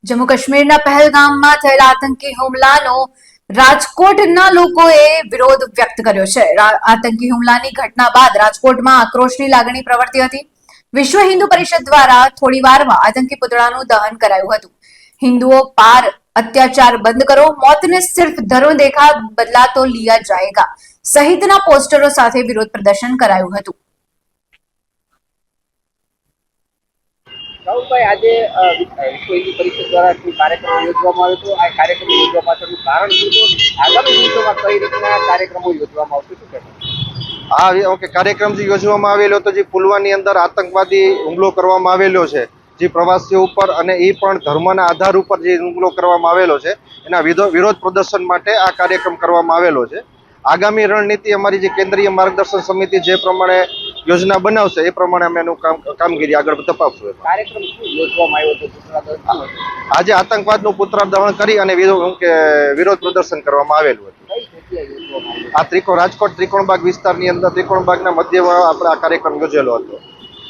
જમ્મુ કાશ્મીરના પહેલગામમાં થયેલા આતંકી હુમલાનો રાજકોટના લોકોએ વિરોધ વ્યક્ત કર્યો છે। આતંકી હુમલાની ઘટના બાદ રાજકોટમાં આક્રોશની લાગણી પ્રવર્તી હતી। વિશ્વ હિન્દુ પરિષદ દ્વારા થોડીવારમાં આતંકી પુતળાનું દહન કરાયું હતું। હિન્દુઓ પાર અત્યાચાર બંધ કરો, मौत ने सिर्फ धर्म देखा, बदला तो लिया जाएगा સહિતના પોસ્ટરો સાથે વિરોધ પ્રદર્શન કરાયું હતું। રાહુલભાઈ, આજે વિશ્વ હિન્દુ પરિષદ દ્વારા કોઈ કાર્યક્રમ યોજવામાં આવ્યો હતો। આ કાર્યક્રમ યોજવા પાછળનું કારણ શું હતું? આગામી દિવસોમાં કઈ રીતના કાર્યક્રમો યોજવામાં આવશે, શું કહેશો? હા, ઓકે, કાર્યક્રમ જે યોજવામાં આવેલો હતો, જે પુલવાની અંદર આતંકવાદી હુમલો કરવામાં આવેલો છે, જે પ્રવાસીઓ ઉપર, અને એ પણ ધર્મના આધાર ઉપર જે હુમલો કરવામાં આવેલો છે, એના વિરોધ પ્રદર્શન માટે આ કાર્યક્રમ કરવામાં આવેલો છે। આગામી રણનીતિ અમારી જે કેન્દ્રીય માર્ગદર્શન સમિતિ જે પ્રમાણે યોજના બનાવશે એ પ્રમાણે અમે એનું કામગીરી આગળ તપાવશું। કાર્યક્રમ શું યોજવામાં આવ્યો હતો? પુતળા દહન આજે આતંકવાદનું પુતળા દહન કરી અને વિરોધ પ્રદર્શન કરવામાં આવેલું હતું। કઈ જગ્યાએ યોજવામાં આવ્યું? રાજકોટ ત્રિકોણબાગ વિસ્તારની અંદર ત્રિકોણબાગના મધ્યમાં આપણે આ કાર્યક્રમ યોજેલો હતો।